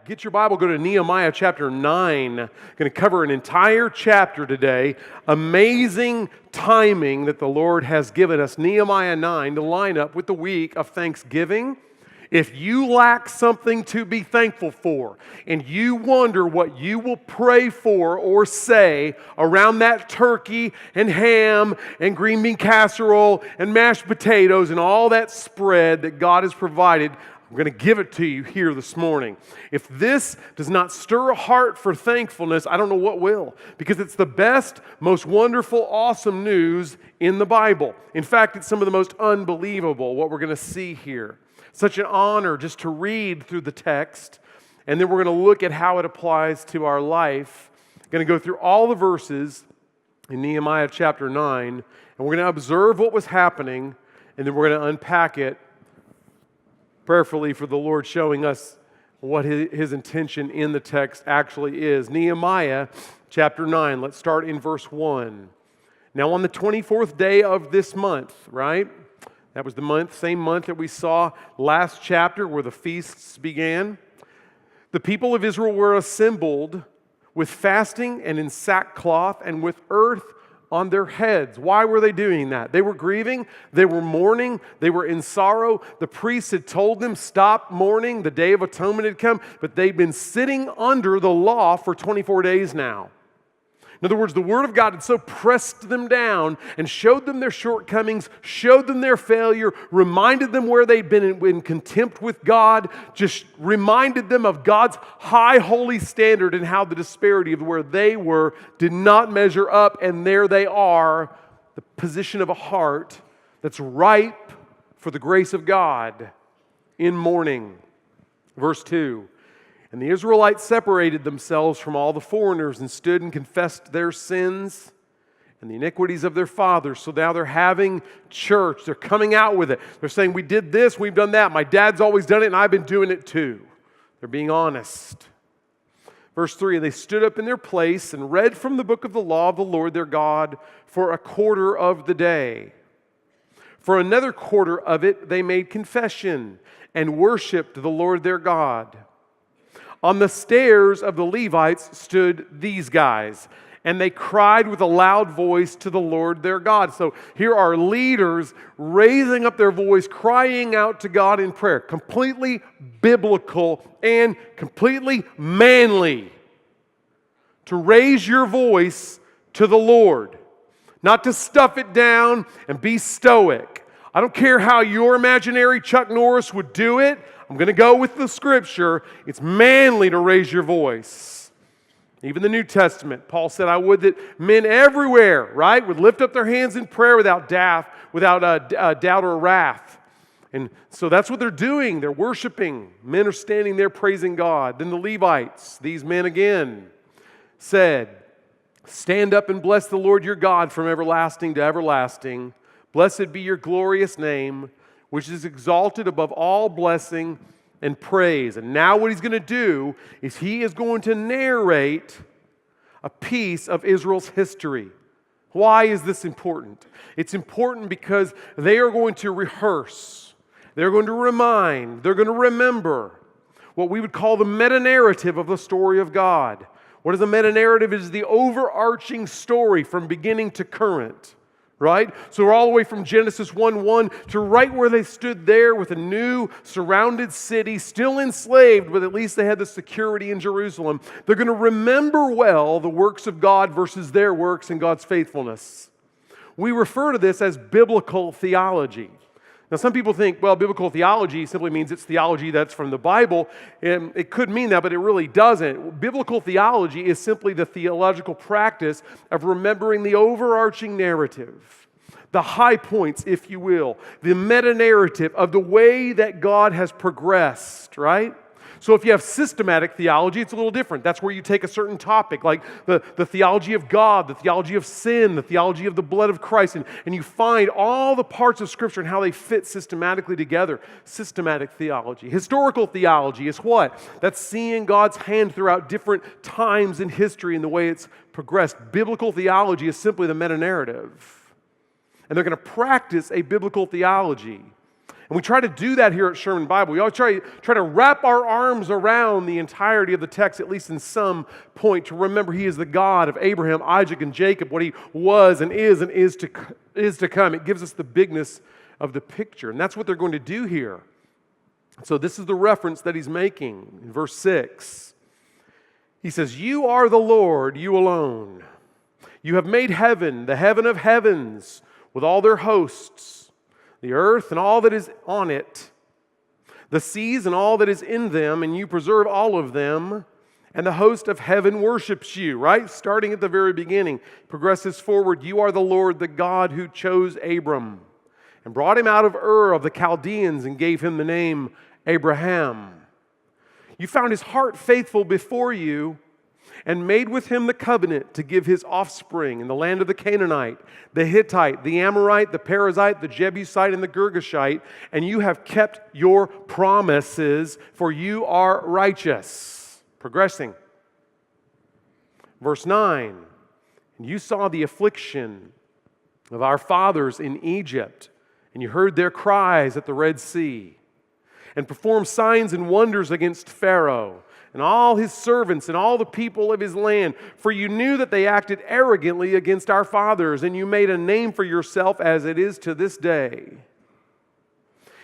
Get your Bible, go to Nehemiah chapter 9. Going to cover an entire chapter today. Amazing timing that the Lord has given us. Nehemiah 9 to line up with the week of Thanksgiving. If you lack something to be thankful for, and you wonder what you will pray for or say around that turkey and ham and green bean casserole and mashed potatoes and all that spread that God has provided, I'm going to give it to you here this morning. If this does not stir a heart for thankfulness, I don't know what will, because it's the best, most wonderful, awesome news in the Bible. In fact, it's some of the most unbelievable, what we're going to see here. Such an honor just to read through the text, and then we're going to look at how it applies to our life. I'm going to go through all the verses in Nehemiah chapter 9, and we're going to observe what was happening, and then we're going to unpack it prayerfully for the Lord showing us what His intention in the text actually is. Nehemiah chapter 9, let's start in verse 1. Now on the 24th day of this month, right? That was the same month that we saw last chapter where the feasts began. The people of Israel were assembled with fasting and in sackcloth and with earth on their heads. Why were they doing that? They were grieving, they were mourning, they were in sorrow. The priests had told them, stop mourning, the Day of Atonement had come, but they'd been sitting under the law for 24 days now. In other words, the Word of God had so pressed them down and showed them their shortcomings, showed them their failure, reminded them where they'd been in contempt with God, just reminded them of God's high holy standard and how the disparity of where they were did not measure up, and there they are, the position of a heart that's ripe for the grace of God in mourning. Verse 2. And the Israelites separated themselves from all the foreigners and stood and confessed their sins and the iniquities of their fathers. So now they're having church. They're coming out with it. They're saying, we did this, we've done that. My dad's always done it, and I've been doing it too. They're being honest. Verse 3, and they stood up in their place and read from the book of the law of the Lord their God for a quarter of the day. For another quarter of it they made confession and worshiped the Lord their God. On the stairs of the Levites stood these guys, and they cried with a loud voice to the Lord their God. So here are leaders raising up their voice, crying out to God in prayer. Completely biblical and completely manly. To raise your voice to the Lord. Not to stuff it down and be stoic. I don't care how your imaginary Chuck Norris would do it. I'm going to go with the Scripture. It's manly to raise your voice. Even the New Testament, Paul said, I would that men everywhere, right, would lift up their hands in prayer without doubt or wrath. And so that's what they're doing. They're worshiping. Men are standing there praising God. Then the Levites, these men again, said, stand up and bless the Lord your God from everlasting to everlasting. Blessed be your glorious name, which is exalted above all blessing and praise. And now what he's going to do is he is going to narrate a piece of Israel's history. Why is this important? It's important because they are going to rehearse. They're going to remind. They're going to remember what we would call the meta-narrative of the story of God. What is a meta-narrative? It is the overarching story from beginning to current. Right? So we're all the way from Genesis 1:1 to right where they stood there with a new surrounded city, still enslaved, but at least they had the security in Jerusalem. They're going to remember well the works of God versus their works and God's faithfulness. We refer to this as biblical theology. Now some people think, well, biblical theology simply means it's theology that's from the Bible. And it could mean that, but it really doesn't. Biblical theology is simply the theological practice of remembering the overarching narrative, the high points, if you will, the meta-narrative of the way that God has progressed, right? So if you have systematic theology, it's a little different. That's where you take a certain topic, like the theology of God, the theology of sin, the theology of the blood of Christ, and you find all the parts of Scripture and how they fit systematically together. Systematic theology. Historical theology is what? That's seeing God's hand throughout different times in history and the way it's progressed. Biblical theology is simply the meta-narrative. And they're going to practice a biblical theology. And we try to do that here at Sherman Bible. We always try to wrap our arms around the entirety of the text, at least in some point, to remember He is the God of Abraham, Isaac, and Jacob, what He was and is to come. It gives us the bigness of the picture. And that's what they're going to do here. So this is the reference that he's making in verse 6. He says, "You are the Lord, you alone. You have made heaven, the heaven of heavens, with all their hosts, the earth and all that is on it, the seas and all that is in them, and you preserve all of them, and the host of heaven worships you," right? Starting at the very beginning, progresses forward. "You are the Lord, the God who chose Abram, and brought him out of Ur of the Chaldeans, and gave him the name Abraham. You found his heart faithful before you, and made with him the covenant to give his offspring in the land of the Canaanite, the Hittite, the Amorite, the Perizzite, the Jebusite, and the Girgashite, and you have kept your promises, for you are righteous." Progressing. Verse 9, "And you saw the affliction of our fathers in Egypt, and you heard their cries at the Red Sea, and performed signs and wonders against Pharaoh and all his servants and all the people of his land. For you knew that they acted arrogantly against our fathers, and you made a name for yourself as it is to this day.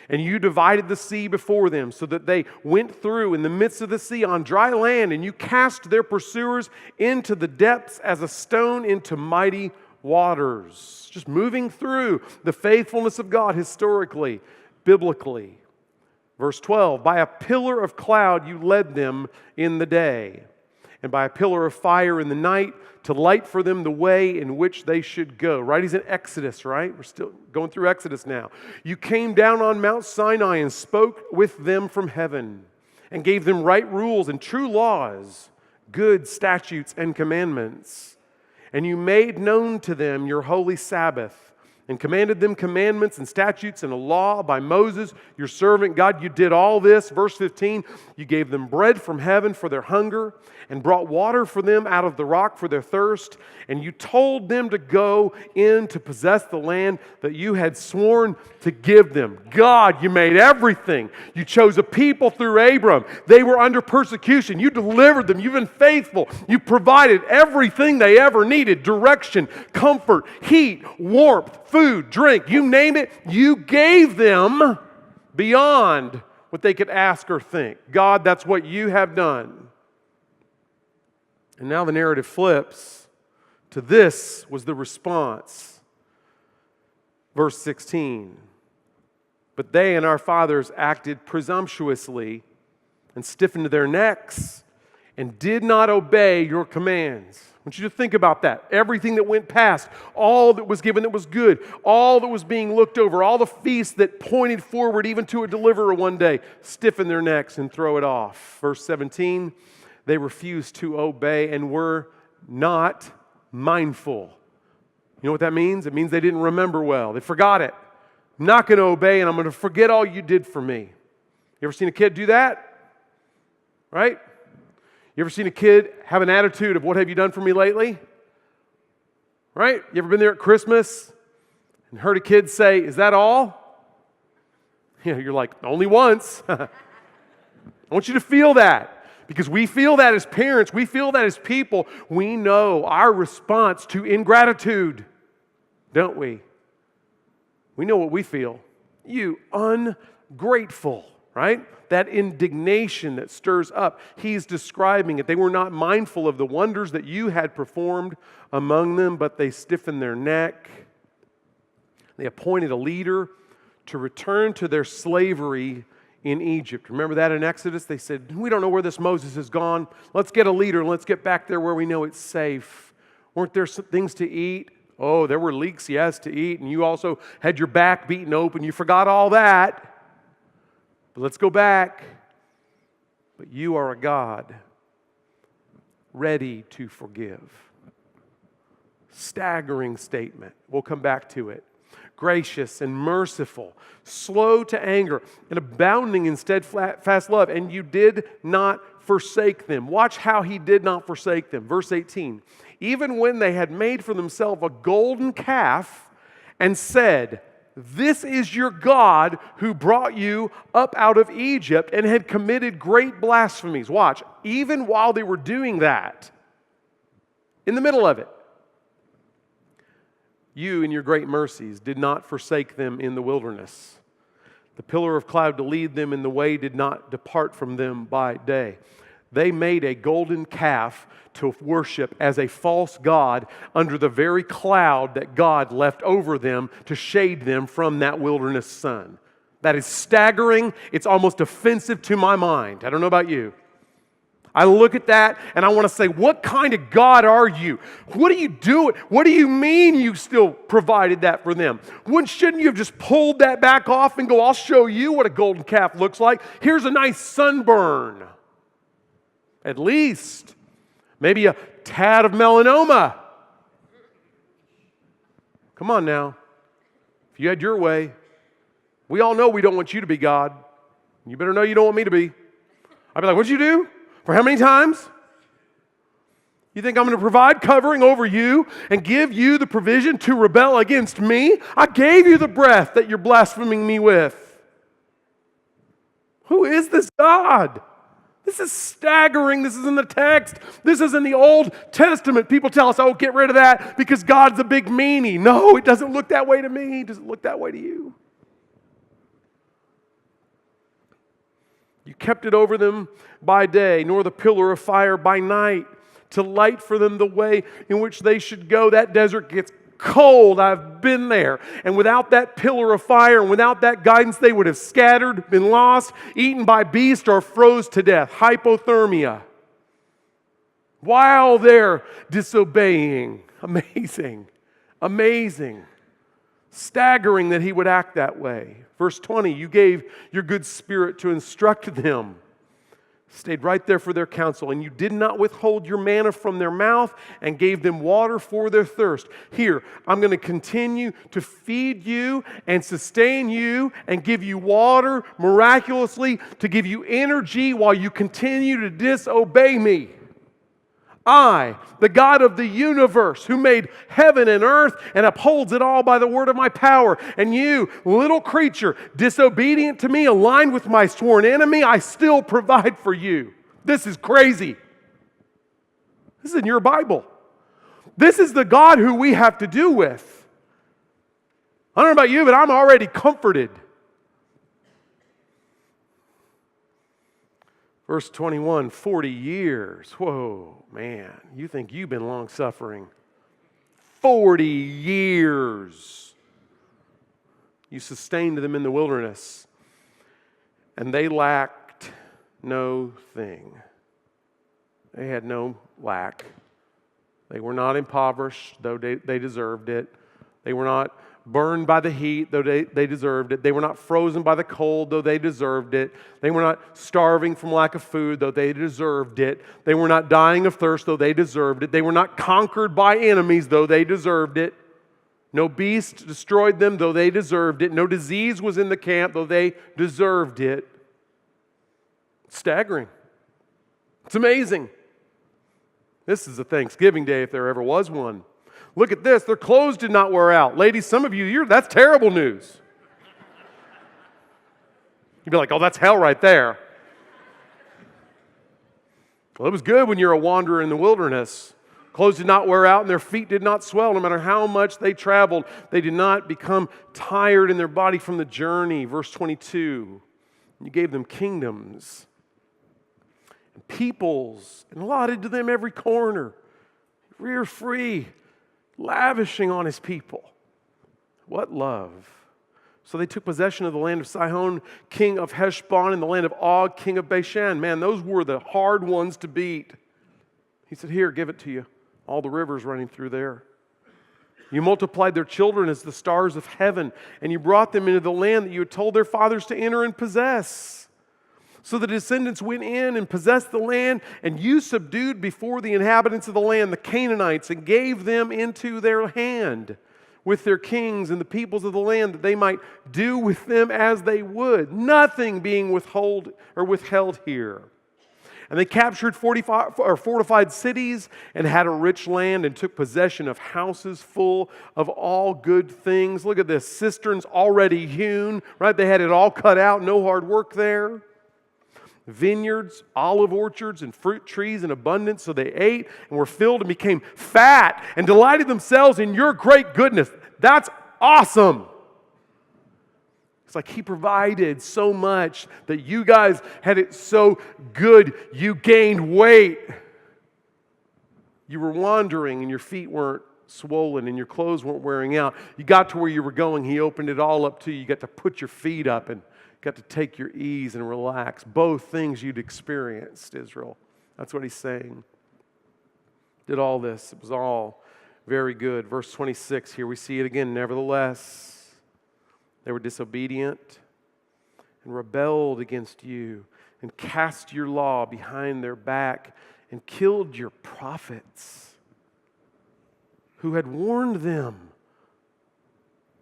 And you divided the sea before them, so that they went through in the midst of the sea on dry land, and you cast their pursuers into the depths as a stone into mighty waters." Just moving through the faithfulness of God historically, biblically. Verse 12, "By a pillar of cloud you led them in the day, and by a pillar of fire in the night to light for them the way in which they should go." Right? He's in Exodus, right? We're still going through Exodus now. "You came down on Mount Sinai and spoke with them from heaven, and gave them right rules and true laws, good statutes and commandments. And you made known to them your holy Sabbath, and commanded them commandments and statutes and a law by Moses, your servant." God, you did all this. Verse 15, "You gave them bread from heaven for their hunger, and brought water for them out of the rock for their thirst. And you told them to go in to possess the land that you had sworn to give them." God, you made everything. You chose a people through Abram. They were under persecution. You delivered them. You've been faithful. You provided everything they ever needed: direction, comfort, heat, warmth, food, drink, you name it, you gave them beyond what they could ask or think. God, that's what you have done. And now the narrative flips to this was the response. Verse 16, "But they and our fathers acted presumptuously and stiffened their necks and did not obey your commands." I want you to think about that. Everything that went past, all that was given that was good, all that was being looked over, all the feasts that pointed forward even to a deliverer one day, stiffen their necks and throw it off. Verse 17, "They refused to obey and were not mindful." You know what that means? It means they didn't remember well. They forgot it. "I'm not going to obey, and I'm going to forget all you did for me." You ever seen a kid do that? Right? You ever seen a kid have an attitude of, "What have you done for me lately?" Right? You ever been there at Christmas and heard a kid say, "Is that all?" You know, you're like, "Only once." I want you to feel that. Because we feel that as parents, we feel that as people. We know our response to ingratitude, don't we? We know what we feel. You ungrateful, right? That indignation that stirs up. He's describing it. They were not mindful of the wonders that you had performed among them, but they stiffened their neck. They appointed a leader to return to their slavery in Egypt. Remember that in Exodus? They said, "We don't know where this Moses has gone. Let's get a leader and let's get back there where we know it's safe." Weren't there some things to eat? Oh, there were leeks, yes, to eat. And you also had your back beaten open. You forgot all that. But let's go back. But you are a God ready to forgive. Staggering statement. We'll come back to it. Gracious and merciful, slow to anger, and abounding in steadfast love. And you did not forsake them. Watch how he did not forsake them. Verse 18, "Even when they had made for themselves a golden calf and said, This is your God who brought you up out of Egypt and had committed great blasphemies. Watch, even while they were doing that, in the middle of it, you in your great mercies did not forsake them in the wilderness. The pillar of cloud to lead them in the way did not depart from them by day. They made a golden calf to worship as a false god under the very cloud that God left over them to shade them from that wilderness sun. That is staggering. It's almost offensive to my mind. I don't know about you. I look at that and I want to say, what kind of God are you? What are you doing? What do you mean you still provided that for them? Shouldn't you have just pulled that back off and go, I'll show you what a golden calf looks like. Here's a nice sunburn. At least. Maybe a tad of melanoma. Come on now. If you had your way, we all know we don't want you to be God. You better know you don't want me to be. I'd be like, what'd you do? For how many times? You think I'm going to provide covering over you and give you the provision to rebel against me? I gave you the breath that you're blaspheming me with. Who is this God? This is staggering. This is in the text. This is in the Old Testament. People tell us, oh, get rid of that because God's a big meanie. No, it doesn't look that way to me. It doesn't look that way to you. You kept it over them by day, nor the pillar of fire by night, to light for them the way in which they should go. That desert gets cold. I've been there. And without that pillar of fire and without that guidance, they would have scattered, been lost, eaten by beast, or froze to death. Hypothermia. While they're disobeying. Amazing. Amazing. Staggering that he would act that way. Verse 20, you gave your good spirit to instruct them. Stayed right there for their counsel, and you did not withhold your manna from their mouth and gave them water for their thirst. Here, I'm going to continue to feed you and sustain you and give you water miraculously to give you energy while you continue to disobey me. I, the God of the universe, who made heaven and earth and upholds it all by the word of my power. And you, little creature, disobedient to me, aligned with my sworn enemy, I still provide for you. This is crazy. This is in your Bible. This is the God who we have to do with. I don't know about you, but I'm already comforted. Verse 21, 40 years. Whoa, man, you think you've been long-suffering. 40 years. You sustained them in the wilderness, and they lacked no thing. They had no lack. They were not impoverished, though they deserved it. They were not burned by the heat, though they deserved it. They were not frozen by the cold, though they deserved it. They were not starving from lack of food, though they deserved it. They were not dying of thirst, though they deserved it. They were not conquered by enemies, though they deserved it. No beast destroyed them, though they deserved it. No disease was in the camp, though they deserved it. It's staggering. It's amazing. This is a Thanksgiving day if there ever was one. Look at this. Their clothes did not wear out. Ladies, some of you, that's terrible news. You'd be like, oh, that's hell right there. Well, it was good when you're a wanderer in the wilderness. Clothes did not wear out and their feet did not swell. No matter how much they traveled, they did not become tired in their body from the journey. Verse 22, you gave them kingdoms and peoples and allotted to them every corner. Rear free. Lavishing on his people. What love. So they took possession of the land of Sihon, king of Heshbon, and the land of Og, king of Bashan. Man, those were the hard ones to beat. He said, here, give it to you. All the rivers running through there. You multiplied their children as the stars of heaven, and you brought them into the land that you had told their fathers to enter and possess. So the descendants went in and possessed the land, and you subdued before the inhabitants of the land the Canaanites and gave them into their hand with their kings and the peoples of the land that they might do with them as they would, nothing being withheld here. And they captured fortified cities and had a rich land and took possession of houses full of all good things. Look at this, cisterns already hewn, right? They had it all cut out, no hard work there. Vineyards, olive orchards, and fruit trees in abundance. So they ate and were filled and became fat and delighted themselves in your great goodness. That's awesome. It's like He provided so much that you guys had it so good you gained weight. You were wandering and your feet weren't swollen and your clothes weren't wearing out. You got to where you were going. He opened it all up to you. You got to put your feet up and got to take your ease and relax. Both things you'd experienced, Israel. That's what He's saying. Did all this. It was all very good. Verse 26, here we see it again. Nevertheless, they were disobedient and rebelled against you and cast your law behind their back and killed your prophets who had warned them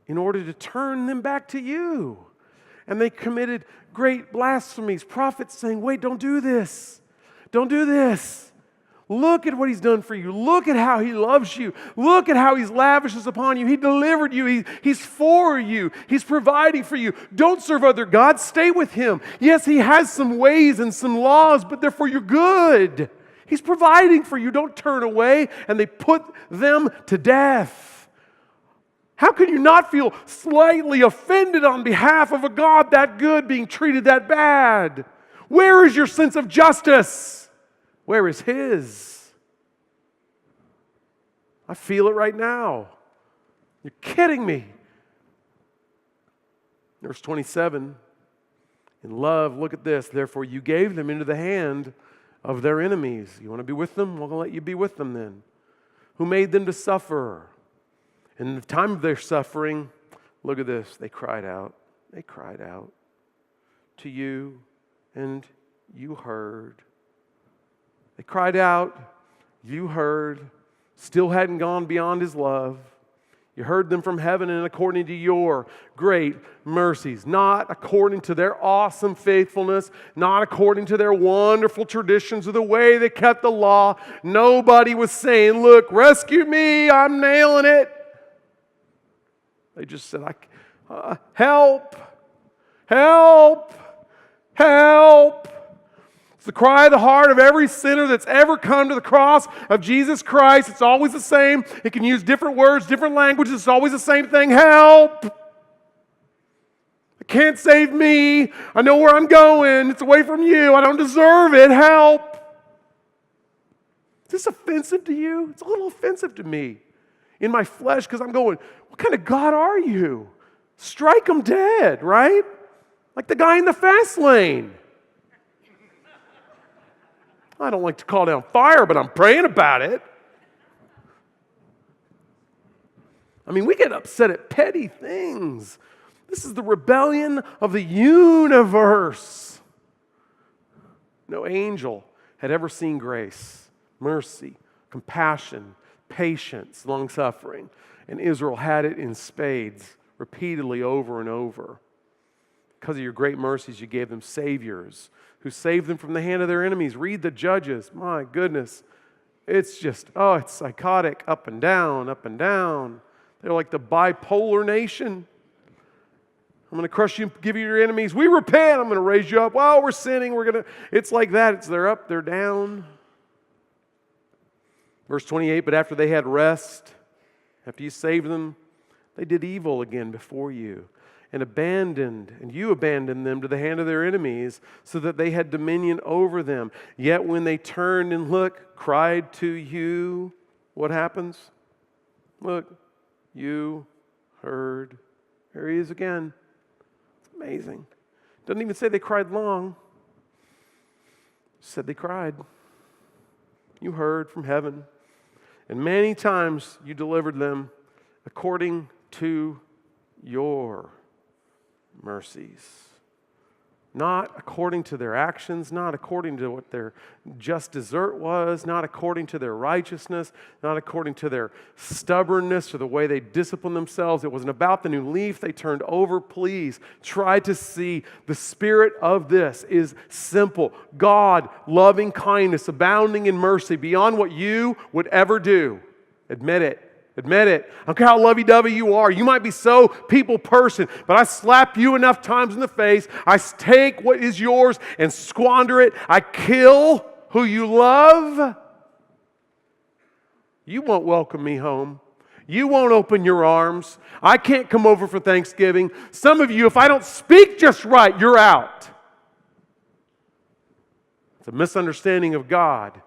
in order to turn them back to you. And they committed great blasphemies. Prophets saying, wait, don't do this. Don't do this. Look at what He's done for you. Look at how He loves you. Look at how He's lavishes upon you. He delivered you. He's for you. He's providing for you. Don't serve other gods. Stay with Him. Yes, He has some ways and some laws, but they're for your good. He's providing for you. Don't turn away. And they put them to death. How can you not feel slightly offended on behalf of a God that good being treated that bad? Where is your sense of justice? Where is His? I feel it right now. You're kidding me. Verse 27, in love, look at this. Therefore you gave them into the hand of their enemies. You want to be with them? Well, I'll let you be with them then. Who made them to suffer. In the time of their suffering, look at this, they cried out. They cried out to you, and you heard. They cried out, you heard, still hadn't gone beyond His love. You heard them from heaven and according to your great mercies, not according to their awesome faithfulness, not according to their wonderful traditions or the way they kept the law. Nobody was saying, look, rescue me, I'm nailing it. They just said, help, help, help. It's the cry of the heart of every sinner that's ever come to the cross of Jesus Christ. It's always the same. It can use different words, different languages. It's always the same thing. Help. It can't save me. I know where I'm going. It's away from you. I don't deserve it. Help. Is this offensive to you? It's a little offensive to me in my flesh because I'm going, what kind of God are you? Strike them dead, right? Like the guy in the fast lane. I don't like to call down fire, but I'm praying about it. I mean, we get upset at petty things. This is the rebellion of the universe. No angel had ever seen grace, mercy, compassion, patience, long-suffering. And Israel had it in spades, repeatedly over and over. Because of your great mercies, you gave them saviors who saved them from the hand of their enemies. Read the Judges. My goodness. It's just, it's psychotic. Up and down, up and down. They're like the bipolar nation. I'm going to crush you and give you your enemies. We repent. I'm going to raise you up. Well, we're sinning. It's like that. It's they're up, they're down. Verse 28, but after they had rest, after you saved them, they did evil again before you and you abandoned them to the hand of their enemies so that they had dominion over them. Yet when they turned and cried to you, what happens? Look, you heard. There He is again. It's amazing. Doesn't even say they cried long. It said they cried. You heard from heaven. And many times you delivered them according to your mercies. not according to their actions, not according to what their just desert was, not according to their righteousness, not according to their stubbornness or the way they disciplined themselves. It wasn't about the new leaf they turned over. Please try to see the spirit of this is simple. God, loving kindness, abounding in mercy, beyond what you would ever do. Admit it. Admit it. I don't care how lovey-dovey you are. You might be so people person, but I slap you enough times in the face. I take what is yours and squander it. I kill who you love. You won't welcome me home. You won't open your arms. I can't come over for Thanksgiving. Some of you, if I don't speak just right, you're out. It's a misunderstanding of God.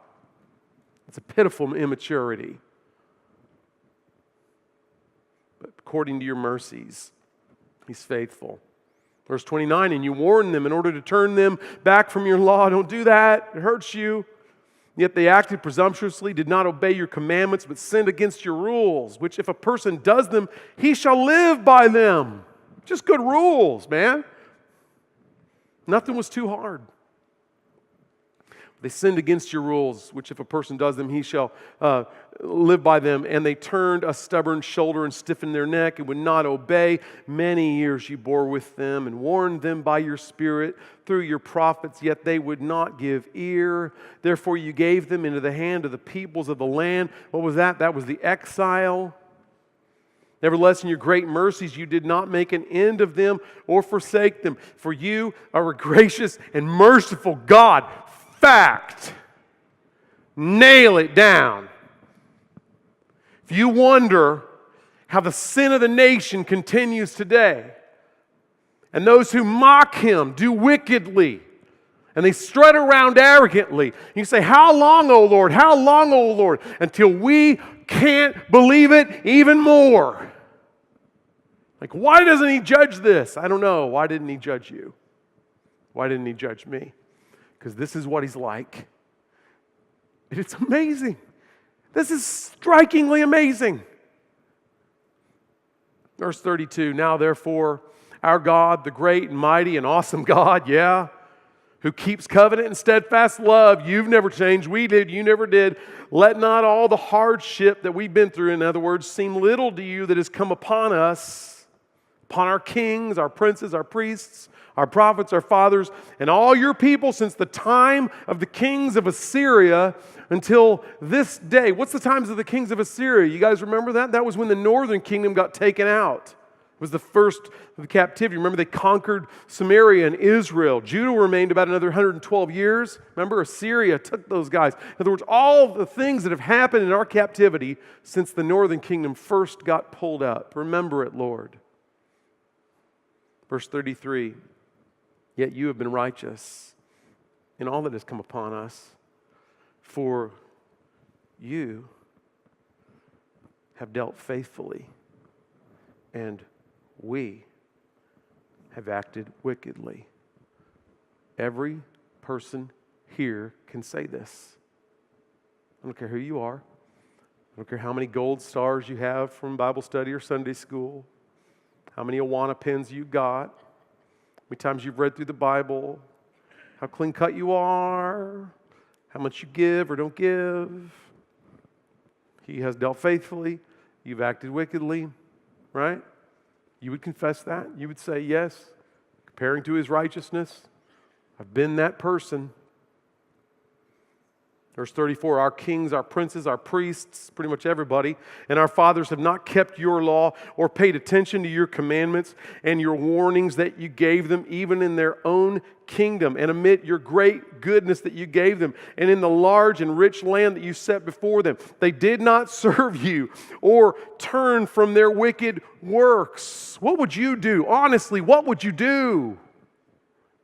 It's a pitiful immaturity. But according to your mercies, He's faithful. Verse 29, and you warn them in order to turn them back from your law. Don't do that. It hurts you. Yet they acted presumptuously, did not obey your commandments, but sinned against your rules, which if a person does them, he shall live by them. Just good rules, man. Nothing was too hard. They sinned against your rules, which if a person does them, he shall live by them. And they turned a stubborn shoulder and stiffened their neck and would not obey. Many years you bore with them and warned them by your Spirit through your prophets, yet they would not give ear. Therefore you gave them into the hand of the peoples of the land. What was that? That was the exile. Nevertheless, in your great mercies, you did not make an end of them or forsake them. For you are a gracious and merciful God. Fact. Nail it down. If you wonder how the sin of the nation continues today, and those who mock Him do wickedly, and they strut around arrogantly, you say, how long, O Lord? How long, O Lord? Until we can't believe it even more. Like, why doesn't He judge this? I don't know. Why didn't He judge you? Why didn't He judge me? Because this is what He's like. And it's amazing. This is strikingly amazing. Verse 32, now therefore, our God, the great and mighty and awesome God, who keeps covenant and steadfast love. You've never changed. We did. You never did. Let not all the hardship that we've been through, in other words, seem little to you that has come upon us, upon our kings, our princes, our priests, our prophets, our fathers, and all your people since the time of the kings of Assyria until this day. What's the times of the kings of Assyria? You guys remember that? That was when the northern kingdom got taken out. It was the first of the captivity. Remember, they conquered Samaria and Israel. Judah remained about another 112 years. Remember, Assyria took those guys. In other words, all the things that have happened in our captivity since the northern kingdom first got pulled up. Remember it, Lord. Verse 33. Yet you have been righteous in all that has come upon us, for you have dealt faithfully, and we have acted wickedly. Every person here can say this. I don't care who you are. I don't care how many gold stars you have from Bible study or Sunday school, how many Awana pens you got, how many times you've read through the Bible, how clean cut you are, how much you give or don't give. He has dealt faithfully. You've acted wickedly, right? You would confess that. You would say, yes, comparing to His righteousness, I've been that person. Verse 34, our kings, our princes, our priests, pretty much everybody, and our fathers have not kept your law or paid attention to your commandments and your warnings that you gave them, even in their own kingdom, and amid your great goodness that you gave them, and in the large and rich land that you set before them. They did not serve you or turn from their wicked works. What would you do? Honestly, what would you do?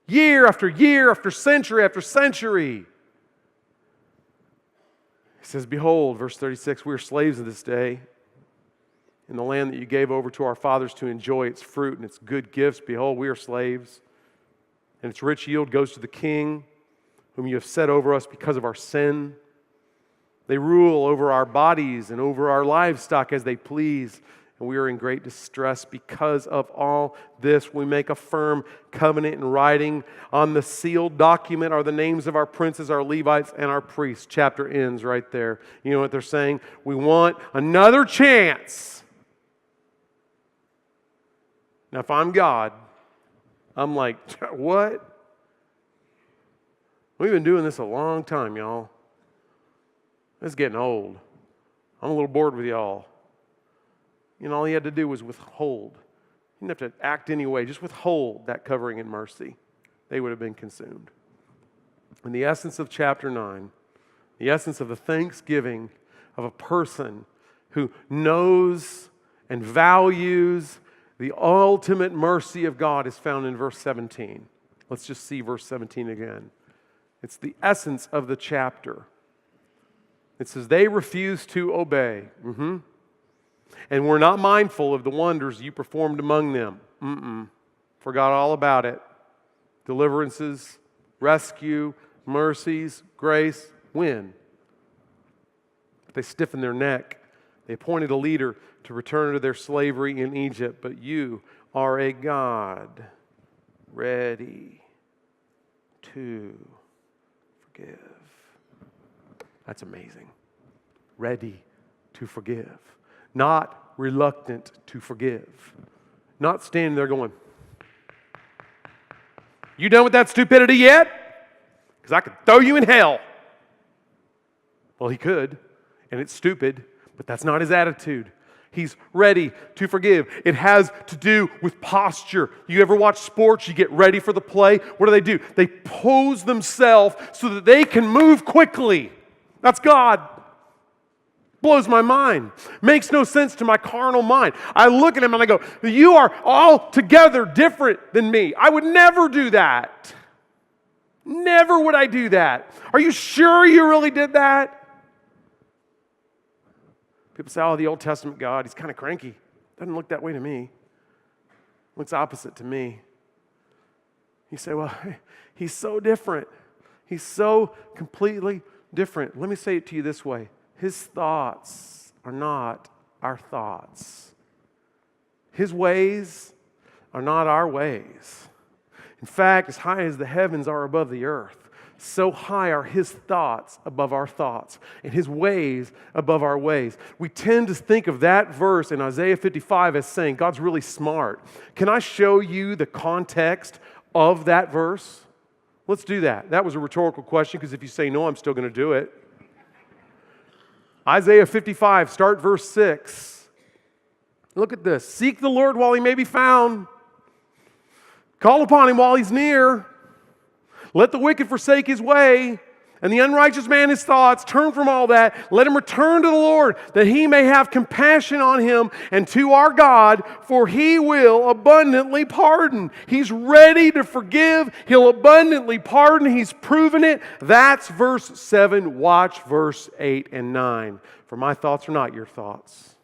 Year after century after century. He says, behold, verse 36, we are slaves of this day in the land that you gave over to our fathers to enjoy its fruit and its good gifts. Behold, we are slaves, and its rich yield goes to the king, whom you have set over us because of our sin. They rule over our bodies and over our livestock as they please, and we are in great distress because of all this. We make a firm covenant in writing. On the sealed document are the names of our princes, our Levites, and our priests. Chapter ends right there. You know what they're saying? We want another chance. Now, if I'm God, I'm like, what? We've been doing this a long time, y'all. It's getting old. I'm a little bored with y'all. You know, all he had to do was withhold. He didn't have to act anyway. Just withhold that covering and mercy. They would have been consumed. And the essence of chapter 9, the essence of the thanksgiving of a person who knows and values the ultimate mercy of God is found in verse 17. Let's just see verse 17 again. It's the essence of the chapter. It says, they refuse to obey. And were not mindful of the wonders you performed among them. Forgot all about it. Deliverances, rescue, mercies, grace, when? But they stiffened their neck. They appointed a leader to return to their slavery in Egypt. But you are a God ready to forgive. That's amazing. Ready to forgive. Not reluctant to forgive. Not standing there going, you done with that stupidity yet? Because I could throw you in hell. Well, he could, and it's stupid, but that's not his attitude. He's ready to forgive. It has to do with posture. You ever watch sports? You get ready for the play. What do? They pose themselves so that they can move quickly. That's God. Blows my mind. Makes no sense to my carnal mind. I look at him and I go, you are altogether different than me. I would never do that. Never would I do that. Are you sure you really did that? People say, oh, the Old Testament God, he's kind of cranky. Doesn't look that way to me. Looks opposite to me. You say, well, he's so different. He's so completely different. Let me say it to you this way. His thoughts are not our thoughts. His ways are not our ways. In fact, as high as the heavens are above the earth, so high are his thoughts above our thoughts, and his ways above our ways. We tend to think of that verse in Isaiah 55 as saying, God's really smart. Can I show you the context of that verse? Let's do that. That was a rhetorical question, because if you say no, I'm still going to do it. Isaiah 55, start verse 6. Look at this. Seek the Lord while he may be found. Call upon him while he's near. Let the wicked forsake his way, and the unrighteous man his thoughts. Turn from all that. Let him return to the Lord, that he may have compassion on him and to our God, for he will abundantly pardon. He's ready to forgive. He'll abundantly pardon. He's proven it. That's verse 7. Watch verse 8 and 9. For my thoughts are not your thoughts.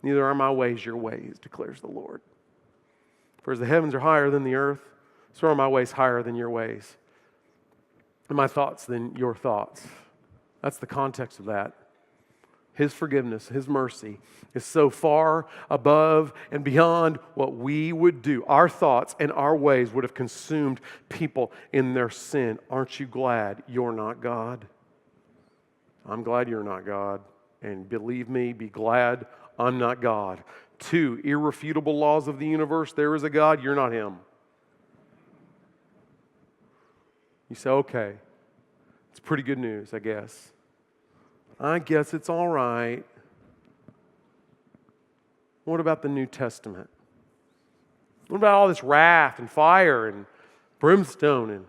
Neither are my ways your ways, declares the Lord. For as the heavens are higher than the earth, so are my ways higher than your ways, and my thoughts than your thoughts. That's the context of that. His forgiveness, his mercy is so far above and beyond what we would do. Our thoughts and our ways would have consumed people in their sin. Aren't you glad you're not God? I'm glad you're not God. And believe me, be glad I'm not God. 2 irrefutable laws of the universe. There is a God, you're not him. You say, okay, it's pretty good news, I guess. I guess it's all right. What about the New Testament? What about all this wrath and fire and brimstone? And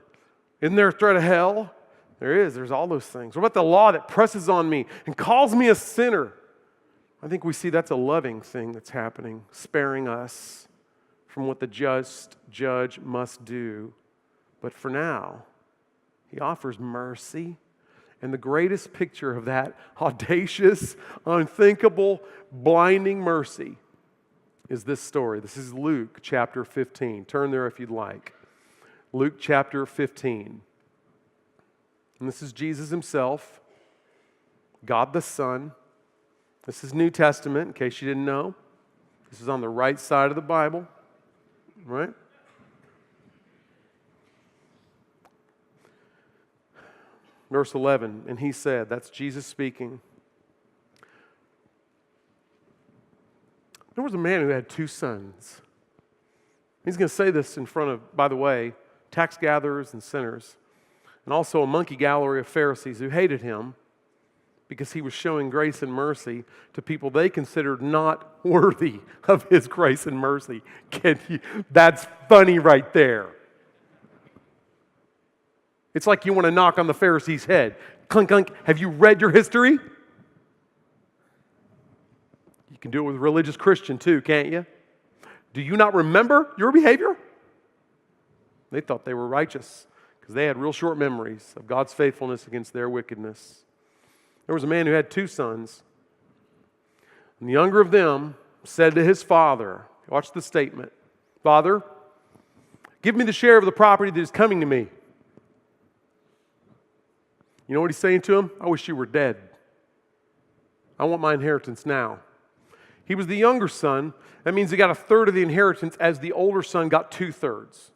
isn't there a threat of hell? There is. There's all those things. What about the law that presses on me and calls me a sinner? I think we see that's a loving thing that's happening, sparing us from what the just judge must do. But for now, he offers mercy. And the greatest picture of that audacious, unthinkable, blinding mercy is this story. This is Luke chapter 15. Turn there if you'd like. Luke chapter 15. And this is Jesus himself, God the Son, This is New Testament, in case you didn't know. This is on the right side of the Bible, right? Verse 11, and he said, that's Jesus speaking. There was a man who had 2 sons. He's going to say this in front of, by the way, tax gatherers and sinners, and also a monkey gallery of Pharisees who hated him because he was showing grace and mercy to people they considered not worthy of his grace and mercy. That's funny right there. It's like you want to knock on the Pharisee's head. Clink, clink. Have you read your history? You can do it with a religious Christian too, can't you? Do you not remember your behavior? They thought they were righteous because they had real short memories of God's faithfulness against their wickedness. There was a man who had 2 sons. And the younger of them said to his father, watch the statement, Father, give me the share of the property that is coming to me. You know what he's saying to him? I wish you were dead. I want my inheritance now. He was the younger son. That means he got 1/3 of the inheritance as the older son got 2/3.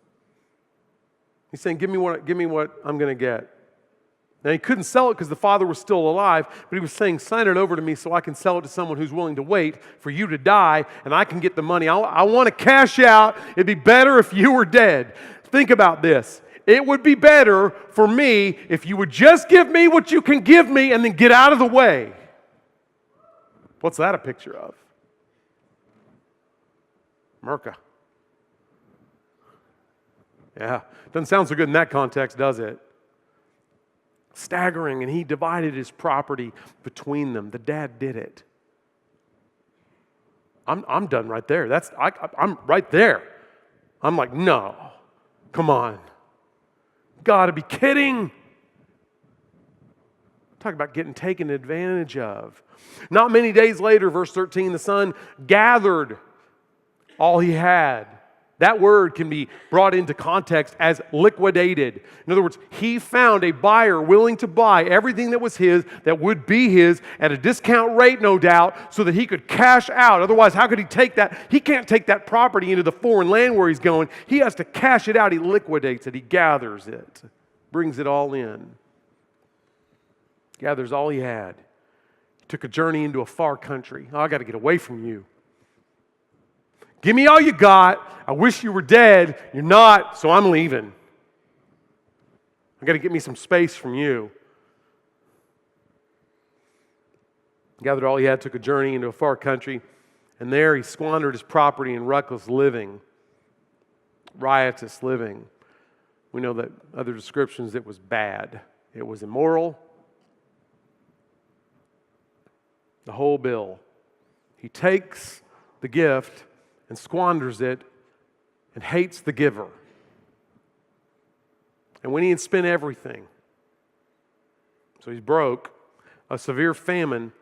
He's saying, give me what I'm going to get. Now, he couldn't sell it because the father was still alive, but he was saying, sign it over to me so I can sell it to someone who's willing to wait for you to die, and I can get the money. I want to cash out. It'd be better if you were dead. Think about this. It would be better for me if you would just give me what you can give me and then get out of the way. What's that a picture of? America. Yeah, doesn't sound so good in that context, does it? Staggering, and he divided his property between them. The dad did it. I'm done right there. I'm right there. I'm like, no, come on. Gotta be kidding. Talk about getting taken advantage of. Not many days later, verse 13, the son gathered all he had. That word can be brought into context as liquidated. In other words, he found a buyer willing to buy everything that was his, that would be his, at a discount rate, no doubt, so that he could cash out. Otherwise, how could he take that? He can't take that property into the foreign land where he's going. He has to cash it out. He liquidates it. He gathers it, brings it all in. Gathers all he had. He took a journey into a far country. Oh, I got to get away from you. Give me all you got. I wish you were dead. You're not, so I'm leaving. I got to get me some space from you. Gathered all he had, took a journey into a far country, and there he squandered his property in reckless living, riotous living. We know that other descriptions, it was bad. It was immoral. The whole bill. He takes the gift and squanders it and hates the giver. And when he had spent everything, so he's broke, a severe famine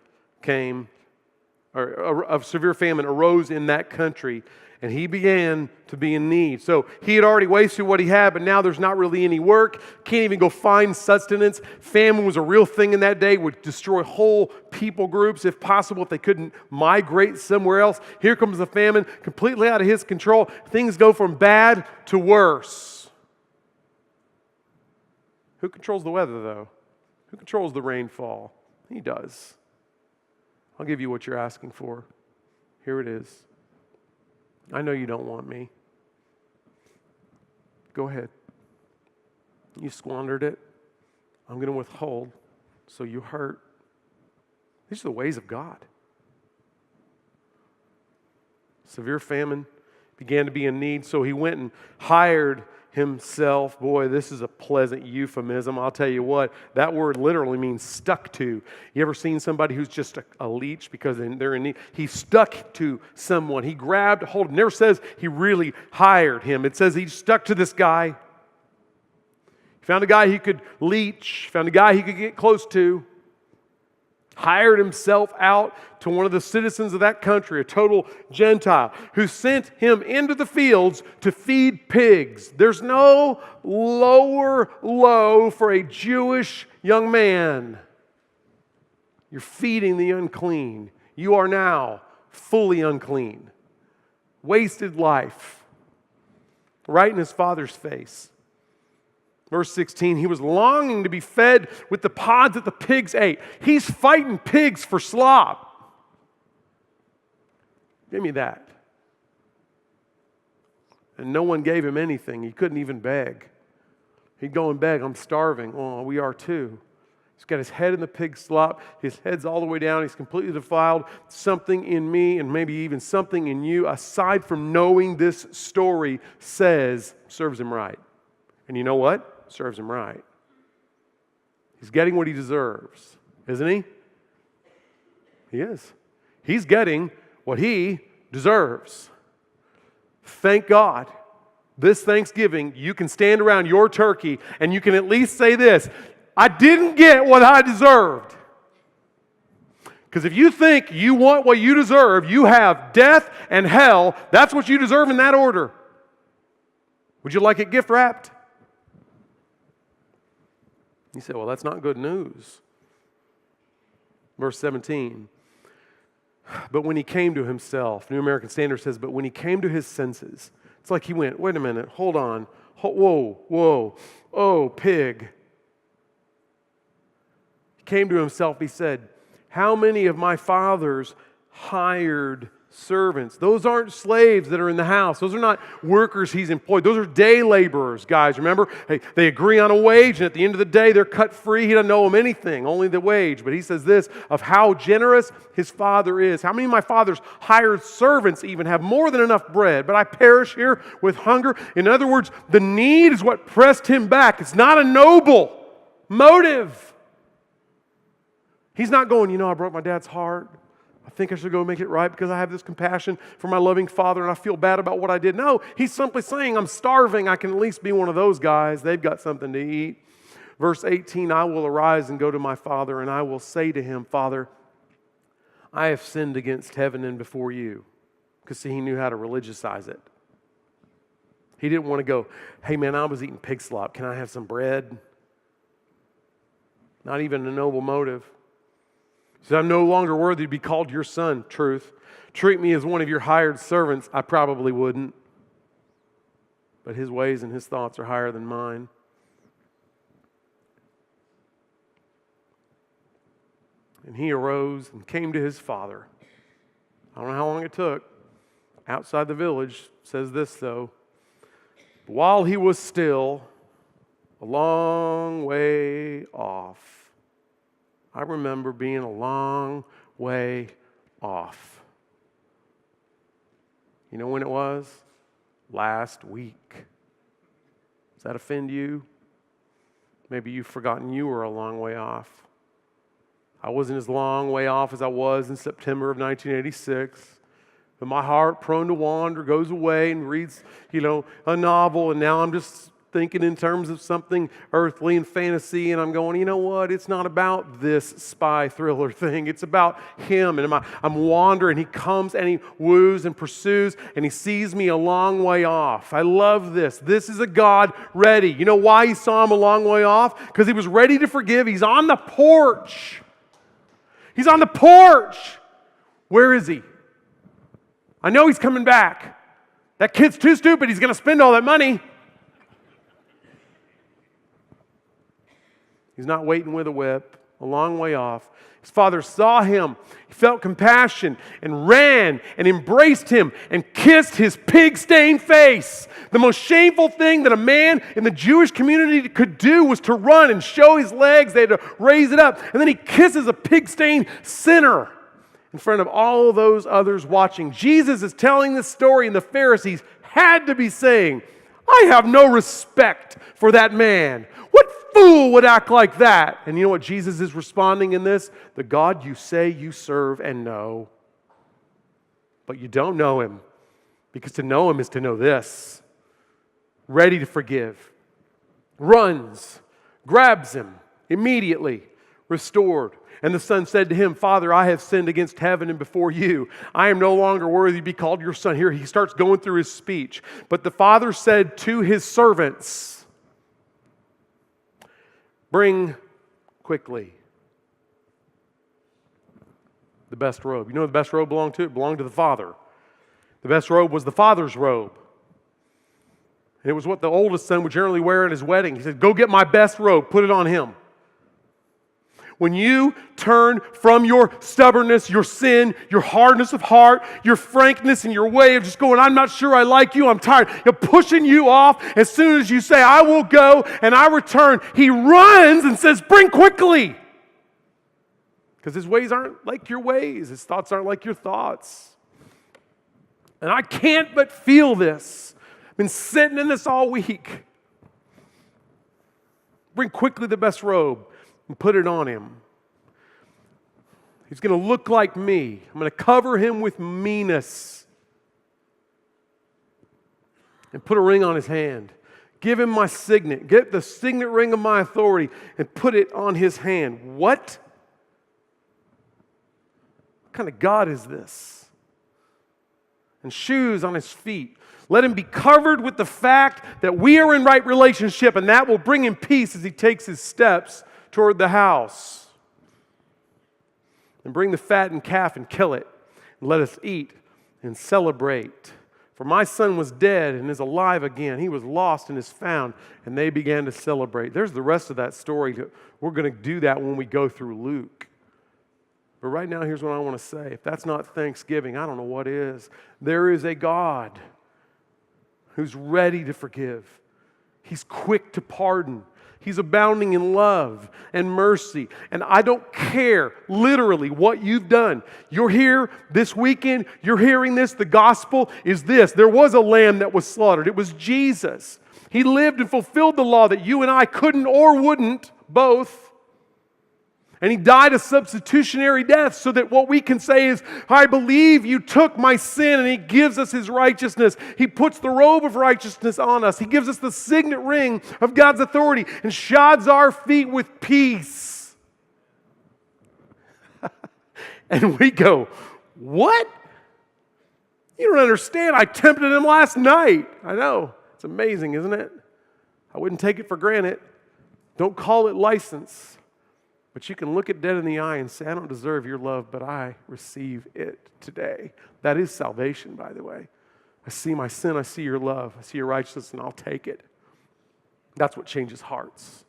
arose in that country, and he began to be in need. So he had already wasted what he had, but now there's not really any work. Can't even go find sustenance. Famine was a real thing in that day, would destroy whole people groups, if possible, if they couldn't migrate somewhere else. Here comes the famine, completely out of his control. Things go from bad to worse. Who controls the weather, though? Who controls the rainfall? He does. I'll give you what you're asking for. Here it is. I know you don't want me. Go ahead. You squandered it. I'm going to withhold so you hurt. These are the ways of God. Severe famine, began to be in need, so he went and hired himself. Boy, this is a pleasant euphemism. I'll tell you what, that word literally means stuck to. You ever seen somebody who's just a leech because they're in need? He stuck to someone. He grabbed hold. It never says he really hired him. It says he stuck to this guy. He found a guy he could leech, found a guy he could get close to, hired himself out to one of the citizens of that country, a total Gentile, who sent him into the fields to feed pigs. There's no lower low for a Jewish young man. You're feeding the unclean. You are now fully unclean. Wasted life. Right in his father's face. Verse 16, he was longing to be fed with the pods that the pigs ate. He's fighting pigs for slop. Give me that. And no one gave him anything. He couldn't even beg. He'd go and beg, I'm starving. Oh, we are too. He's got his head in the pig slop. His head's all the way down. He's completely defiled. Something in me and maybe even something in you, aside from knowing this story, serves him right. And you know what? Serves him right. He's getting what he deserves, isn't he? He is. He's getting what he deserves. Thank God. This Thanksgiving, you can stand around your turkey and you can at least say this, I didn't get what I deserved. Because if you think you want what you deserve, you have death and hell. That's what you deserve in that order. Would you like it gift wrapped? You say, well, that's not good news. Verse 17. But when he came to himself, New American Standard says, but when he came to his senses, it's like he went, wait a minute, hold on. Whoa, oh, pig. He came to himself, he said, how many of my father's hired servants? Those aren't slaves that are in the house. Those are not workers he's employed. Those are day laborers, guys. Remember? Hey, they agree on a wage, and at the end of the day, they're cut free. He doesn't owe them anything, only the wage. But he says this, of how generous his father is. How many of my father's hired servants even have more than enough bread? But I perish here with hunger. In other words, the need is what pressed him back. It's not a noble motive. He's not going, I broke my dad's heart. I think I should go make it right because I have this compassion for my loving father and I feel bad about what I did. No, he's simply saying, I'm starving. I can at least be one of those guys. They've got something to eat. Verse 18, I will arise and go to my father and I will say to him, Father, I have sinned against heaven and before you. Because see, he knew how to religiousize it. He didn't want to go, hey man, I was eating pig slop. Can I have some bread? Not even a noble motive. He said, I'm no longer worthy to be called your son, truth. Treat me as one of your hired servants. I probably wouldn't. But his ways and his thoughts are higher than mine. And he arose and came to his father. I don't know how long it took. Outside the village, says this though. While he was still a long way off. I remember being a long way off. You know when it was? Last week. Does that offend you? Maybe you've forgotten you were a long way off. I wasn't as long way off as I was in September of 1986. But my heart, prone to wander, goes away and reads, a novel, and now I'm just thinking in terms of something earthly and fantasy, and I'm going, you know what? It's not about this spy thriller thing. It's about him, and I'm wandering. He comes and he woos and pursues, and he sees me a long way off. I love this. This is a God ready. You know why he saw him a long way off? Because he was ready to forgive. He's on the porch. He's on the porch. Where is he? I know he's coming back. That kid's too stupid. He's going to spend all that money. He's not waiting with a whip, a long way off. His father saw him, he felt compassion, and ran and embraced him and kissed his pig-stained face. The most shameful thing that a man in the Jewish community could do was to run and show his legs. They had to raise it up. And then he kisses a pig-stained sinner in front of all those others watching. Jesus is telling this story, and the Pharisees had to be saying, I have no respect for that man. What fool would act like that? And you know what Jesus is responding in this? The God you say you serve and know, but you don't know him, because to know him is to know this. Ready to forgive. Runs, grabs him, immediately restored. And the son said to him, Father, I have sinned against heaven and before you. I am no longer worthy to be called your son. Here he starts going through his speech. But the father said to his servants, bring quickly the best robe. You know what the best robe belonged to? It belonged to the Father. The best robe was the Father's robe. And it was what the oldest son would generally wear at his wedding. He said, go get my best robe, put it on him. When you turn from your stubbornness, your sin, your hardness of heart, your frankness and your way of just going, I'm not sure I like you, I'm tired, you're pushing you off. As soon as you say, I will go and I return, he runs and says, bring quickly. Because his ways aren't like your ways. His thoughts aren't like your thoughts. And I can't but feel this. I've been sitting in this all week. Bring quickly the best robe and put it on him. He's going to look like me. I'm going to cover him with meanness. And put a ring on his hand. Give him my signet. Get the signet ring of my authority and put it on his hand. What? What kind of God is this? And shoes on his feet. Let him be covered with the fact that we are in right relationship, and that will bring him peace as he takes his steps toward the house. And bring the fattened calf and kill it, and let us eat and celebrate. For my son was dead and is alive again. He was lost and is found, and they began to celebrate. There's the rest of that story. We're going to do that when we go through Luke. But right now, here's what I want to say. If that's not Thanksgiving, I don't know what is. There is a God who's ready to forgive. He's quick to pardon. He's abounding in love and mercy. And I don't care literally what you've done. You're here this weekend. You're hearing this. The gospel is this. There was a lamb that was slaughtered. It was Jesus. He lived and fulfilled the law that you and I couldn't or wouldn't both. And he died a substitutionary death so that what we can say is, I believe you took my sin, and he gives us his righteousness. He puts the robe of righteousness on us. He gives us the signet ring of God's authority and shods our feet with peace. And we go, what? You don't understand. I tempted him last night. I know. It's amazing, isn't it? I wouldn't take it for granted. Don't call it license. But you can look it dead in the eye and say, I don't deserve your love, but I receive it today. That is salvation, by the way. I see my sin, I see your love, I see your righteousness, and I'll take it. That's what changes hearts.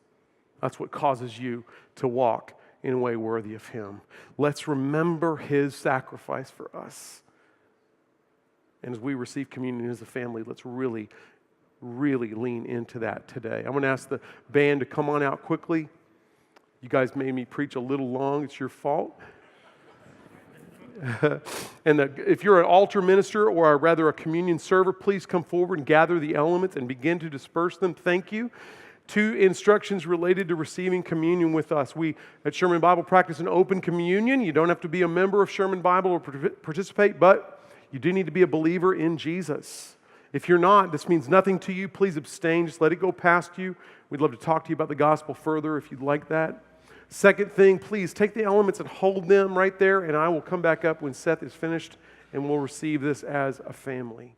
That's what causes you to walk in a way worthy of him. Let's remember his sacrifice for us. And as we receive communion as a family, let's really, really lean into that today. I'm going to ask the band to come on out quickly. You guys made me preach a little long. It's your fault. And if you're an altar minister or rather a communion server, please come forward and gather the elements and begin to disperse them. Thank you. 2 instructions related to receiving communion with us. We at Sherman Bible practice an open communion. You don't have to be a member of Sherman Bible or participate, but you do need to be a believer in Jesus. If you're not, this means nothing to you. Please abstain. Just let it go past you. We'd love to talk to you about the gospel further if you'd like that. Second thing, please take the elements and hold them right there, and I will come back up when Seth is finished, and we'll receive this as a family.